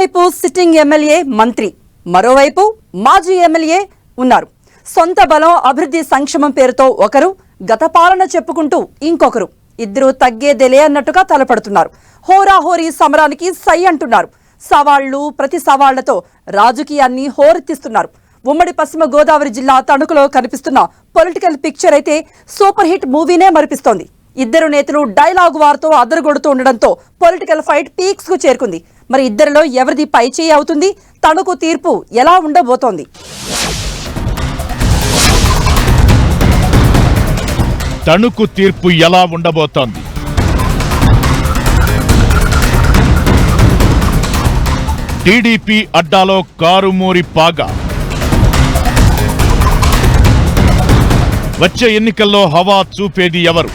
వైపు sitting MLA మంత్రి, మరోవైపు మాజీ ఎమ్మెల్యే ఉన్నారు. సొంత బలం అభివృద్ధి సంక్షేమం పేరుతో ఒకరు, గత పాలన చెప్పుకుంటూ ఇంకొకరు, ఇద్దరు తగ్గేదేలే అన్నట్టుగా తలపడుతున్నారు. హోరాహోరీ సమరానికి సై అంటున్నారు. సవాళ్లు ప్రతి సవాళ్లతో రాజకీయాన్ని హోరెత్తిస్తున్నారు. ఉమ్మడి పశ్చిమ గోదావరి జిల్లా తణుకులో కనిపిస్తున్న పొలిటికల్ పిక్చర్ అయితే సూపర్ హిట్ మూవీనే మరిపిస్తోంది. ఇద్దరు నేతలు డైలాగు వారితో అదరగొడుతూ ఉండడంతో పొలిటికల్ ఫైట్ పీక్స్ కు చేరుకుంది. మరి ఇద్దరిలో ఎవరిది పై చేయి అవుతుంది? తణుకు తీర్పు ఎలా ఉండబోతోంది? తణుకు తీర్పు ఎలా ఉండబోతోంది? టీడీపీ అడ్డాలో కారుమూరి పాగా. వచ్చే ఎన్నికల్లో హవా చూపేది ఎవరు?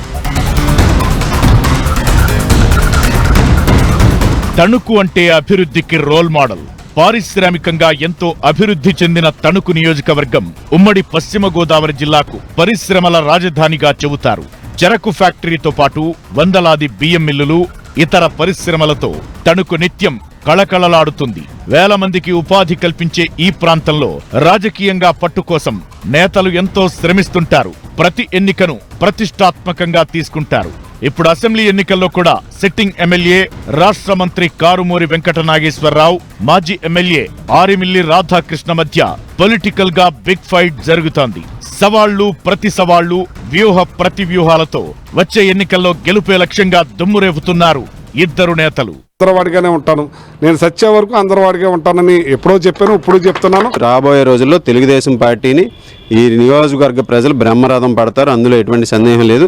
తణుకు అంటే అభివృద్ధికి రోల్ మోడల్. పారిశ్రామికంగా ఎంతో అభివృద్ధి చెందిన తణుకు నియోజకవర్గం ఉమ్మడి పశ్చిమ గోదావరి జిల్లాకు పరిశ్రమల రాజధానిగా చెబుతారు. చెరకు ఫ్యాక్టరీతో పాటు వందలాది బియ్యం మిల్లులు, ఇతర పరిశ్రమలతో తణుకు నిత్యం కళకళలాడుతుంది. వేల మందికి ఉపాధి కల్పించే ఈ ప్రాంతంలో రాజకీయంగా పట్టు కోసం నేతలు ఎంతో శ్రమిస్తుంటారు. ప్రతి ఎన్నికను ప్రతిష్టాత్మకంగా తీసుకుంటారు. ఇప్పుడు అసెంబ్లీ ఎన్నికల్లో కూడా సిట్టింగ్ ఎమ్మెల్యే రాష్ట్ర మంత్రి కారుమూరి వెంకట నాగేశ్వరరావు, మాజీ ఎమ్మెల్యే ఆరిమిల్లి రాధాకృష్ణ మధ్య పొలిటికల్ గా బిగ్ ఫైట్ జరుగుతోంది. సవాళ్లు ప్రతి సవాళ్లు, వ్యూహ ప్రతి వ్యూహాలతో వచ్చే ఎన్నికల్లో గెలుపే లక్ష్యంగా దుమ్మురేపుతున్నారు ఇద్దరు నేతలు. అందరవాడిగానే ఉంటాను, నేను సచ్చే వరకు అందరవాడిగా ఉంటానని ఎప్పుడో చెప్పాను, ఇప్పుడు చెప్తున్నాను. రాబోయే రోజుల్లో తెలుగుదేశం పార్టీని ఈ నియోజకవర్గ ప్రజలు బ్రహ్మరథం పడతారు, అందులో ఎటువంటి సందేహం లేదు.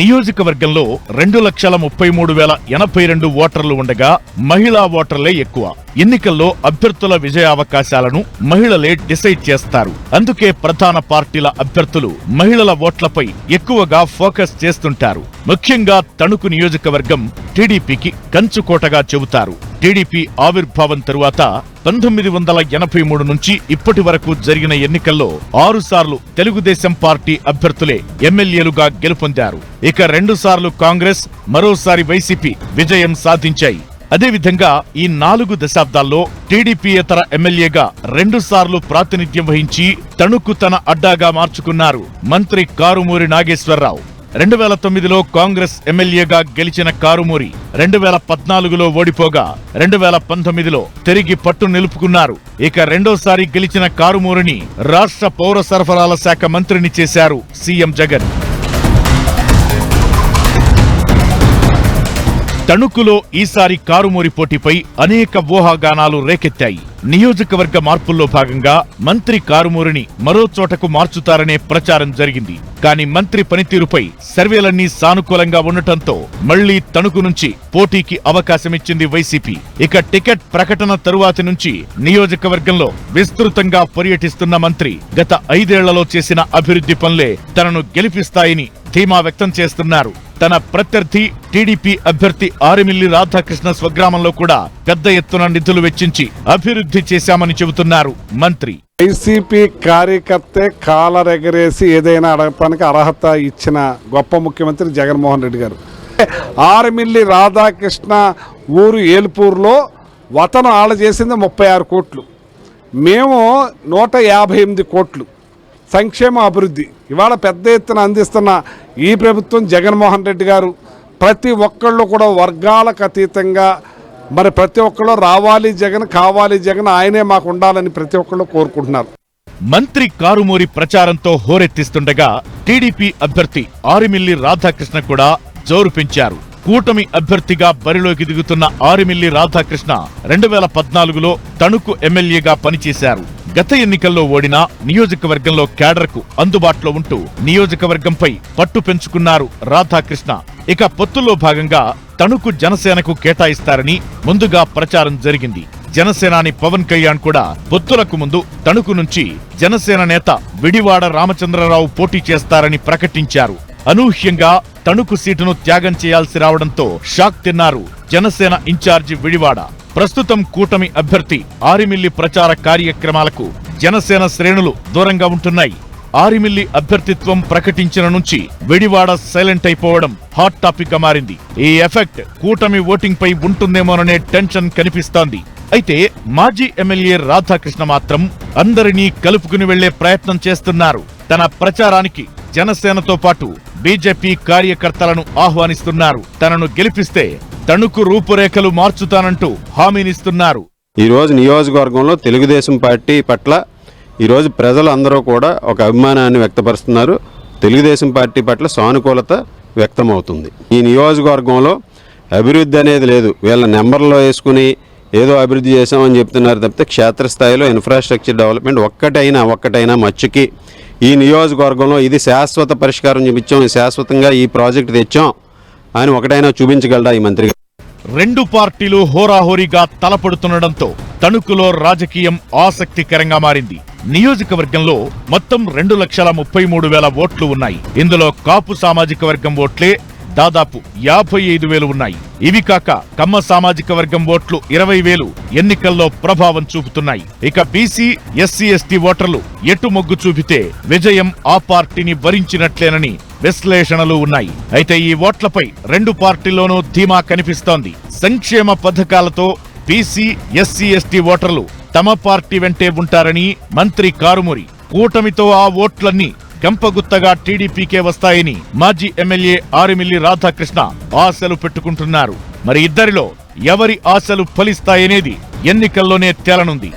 నియోజకవర్గంలో 2,33,082 ఓటర్లు ఉండగా మహిళా ఓటర్లే ఎక్కువ. ఎన్నికల్లో అభ్యర్థుల విజయావకాశాలను మహిళలే డిసైడ్ చేస్తారు. అందుకే ప్రధాన పార్టీల అభ్యర్థులు మహిళల ఓట్లపై ఎక్కువగా ఫోకస్ చేస్తుంటారు. ముఖ్యంగా తణుకు నియోజకవర్గం టీడీపీకి కంచుకోటగా చెబుతారు. టీడీపీ ఆవిర్భావం తరువాత 1983 నుంచి ఇప్పటి వరకు జరిగిన ఎన్నికల్లో 6 సార్లు తెలుగుదేశం పార్టీ అభ్యర్థులే ఎమ్మెల్యేలుగా గెలుపొందారు. ఇక 2 సార్లు కాంగ్రెస్, మరోసారి వైసీపీ విజయం సాధించాయి. అదేవిధంగా ఈ 4 దశాబ్దాల్లో టీడీపీయేతర ఎమ్మెల్యేగా 2 సార్లు ప్రాతినిధ్యం వహించి తణుకు తన అడ్డాగా మార్చుకున్నారు మంత్రి కారుమూరి నాగేశ్వరరావు. 2009లో కాంగ్రెస్ ఎమ్మెల్యేగా గెలిచిన కారుమూరి 2014లో ఓడిపోగా 2019లో తిరిగి పట్టు నిలుపుకున్నారు. ఇక రెండోసారి గెలిచిన కారుమూరిని రాష్ట్ర పౌర సరఫరాల శాఖ మంత్రిని చేశారు సీఎం జగన్. తణుకులో ఈసారి కారుమూరి పోటీపై అనేక ఊహాగానాలు రేకెత్తాయి. నియోజకవర్గ మార్పుల్లో భాగంగా మంత్రి కారుమూరిని మరో చోటకు మార్చుతారనే ప్రచారం జరిగింది. కానీ మంత్రి పనితీరుపై సర్వేలన్నీ సానుకూలంగా ఉండటంతో మళ్లీ తణుకు నుంచి పోటీకి అవకాశమిచ్చింది వైసీపీ. ఇక టికెట్ ప్రకటన తరువాతి నుంచి నియోజకవర్గంలో విస్తృతంగా పర్యటిస్తున్న మంత్రి గత 5 ఏళ్లలో చేసిన అభివృద్ధి పనులే తనను గెలిపిస్తాయని ధీమా వ్యక్తం చేస్తున్నారు. తన ప్రత్యర్థి టీడీపీ అభ్యర్థి ఆరిమిల్లి రాధాకృష్ణ స్వగ్రామంలో కూడా పెద్ద ఎత్తున నిధులు వెచ్చించి అభివృద్ధి చేశామని చెబుతున్నారు మంత్రి. వైసీపీ కార్యకర్తే కాలరెగరేసి ఏదైనా అడగటానికి అర్హత ఇచ్చిన గొప్ప ముఖ్యమంత్రి జగన్మోహన్ రెడ్డి గారు. ఆరిమిల్లి రాధాకృష్ణ ఊరు ఏల్పూర్లో వతను ఆళ్ళ చేసింది 36 కోట్లు, మేము 158 కోట్లు సంక్షేమ అభివృద్ధి ఇవాళ పెద్ద ఎత్తున అందిస్తున్న ఈ ప్రభుత్వం జగన్మోహన్ రెడ్డి గారు ప్రతి ఒక్కళ్ళు కూడా వర్గాలకు అతీతంగా మరి ప్రతి ఒక్కళ్ళు రావాలి జగన్, కావాలి జగన్, ఆయనే మాకు ఉండాలని ప్రతి ఒక్కళ్ళు కోరుకుంటున్నారు. మంత్రి కారుమూరి ప్రచారంతో హోరెత్తిస్తుండగా టీడీపీ అభ్యర్థి ఆరిమిల్లి రాధాకృష్ణ కూడా జోరు పెంచారు. కూటమి అభ్యర్థిగా బరిలోకి దిగుతున్న ఆరిమిల్లి రాధాకృష్ణ 2014లో తణుకు ఎమ్మెల్యేగా పనిచేశారు. గత ఎన్నికల్లో ఓడినా నియోజకవర్గంలో క్యాడర్కు అందుబాటులో ఉంటూ నియోజకవర్గంపై పట్టు పెంచుకున్నారు రాధాకృష్ణ. ఇక పొత్తుల్లో భాగంగా తణుకు జనసేనకు కేటాయిస్తారని ముందుగా ప్రచారం జరిగింది. జనసేనాని పవన్ కళ్యాణ్ కూడా పొత్తులకు ముందు తణుకు నుంచి జనసేన నేత విడివాడ రామచంద్రరావు పోటీ చేస్తారని ప్రకటించారు. అనూహ్యంగా తణుకు సీటును త్యాగం చేయాల్సి రావడంతో షాక్ తిన్నారు జనసేన ఇన్ఛార్జి విడివాడ. ప్రస్తుతం కూటమి అభ్యర్థి ఆరిమిల్లి ప్రచార కార్యక్రమాలకు జనసేన శ్రేణులు దూరంగా ఉంటున్నాయి. ఆరిమిల్లి అభ్యర్థిత్వం ప్రకటించిన నుంచి విడివాడ సైలెంట్ అయిపోవడం హాట్ టాపిక్ గా మారింది. ఈ ఎఫెక్ట్ కూటమి ఓటింగ్ పై ఉంటుందేమోననే టెన్షన్ కనిపిస్తోంది. అయితే మాజీ ఎమ్మెల్యే రాధాకృష్ణ మాత్రం అందరినీ కలుపుకుని వెళ్లే ప్రయత్నం చేస్తున్నారు. తన ప్రచారానికి జనసేనతో పాటు బీజేపీ కార్యకర్తలను ఆహ్వానిస్తున్నారు. తనను గెలిపిస్తే తణుకు రూపురేఖలు మార్చుతానంటూ హామీనిస్తున్నారు. ఈ రోజు నియోజకవర్గంలో తెలుగుదేశం పార్టీ పట్ల ఈరోజు ప్రజలందరూ కూడా ఒక అభిమానాన్ని వ్యక్తపరుస్తున్నారు. తెలుగుదేశం పార్టీ పట్ల సానుకూలత వ్యక్తమవుతుంది. ఈ నియోజకవర్గంలో అభివృద్ధి అనేది లేదు. వీళ్ళ నెంబర్లో వేసుకుని ఏదో అభివృద్ధి చేసామని చెప్తున్నారు తప్పితే క్షేత్రస్థాయిలో ఇన్ఫ్రాస్ట్రక్చర్ డెవలప్మెంట్ ఒక్కటైనా మచ్చుకి ఈ నియోజకవర్గంలో ఇది శాశ్వత పరిష్కారం చూపించాం, శాశ్వతంగా ఈ ప్రాజెక్టు తెచ్చాం అని ఒకటైనా చూపించగలడా ఈ మంత్రి? రెండు పార్టీలు హోరాహోరీగా తలపడుతుండటంతో తణుకులో రాజకీయం ఆసక్తికరంగా మారింది. నియోజకవర్గంలో మొత్తం 2,33,000 ఓట్లు ఉన్నాయి. ఇందులో కాపు సామాజిక వర్గం ఓట్లే దాదాపు 55,000 ఉన్నాయి. ఇవి కాక కమ్మ సామాజిక వర్గం ఓట్లు 20,000 ఎన్నికల్లో ప్రభావం చూపుతున్నాయి. ఇక బీసీ, ఎస్సీ, ఎస్టీ ఓటర్లు ఎటు మొగ్గు చూపితే విజయం ఆ పార్టీని వరించినట్లేనని విశ్లేషణలు ఉన్నాయి. అయితే ఈ ఓట్లపై రెండు పార్టీల్లోనూ ధీమా కనిపిస్తోంది. సంక్షేమ పథకాలతో బీసీ, ఎస్సీ, ఎస్టీ ఓటర్లు తమ పార్టీ వెంటే ఉంటారని మంత్రి కారుమూరి, కూటమితో ఆ ఓట్లన్నీ గంపగుత్తగా టీడీపీకే వస్తాయని మాజీ ఎమ్మెల్యే ఆరిమిల్లి రాధాకృష్ణ ఆశలు పెట్టుకుంటున్నారు. మరి ఇద్దరిలో ఎవరి ఆశలు ఫలిస్తాయనేది ఎన్నికల్లోనే తేలనుంది.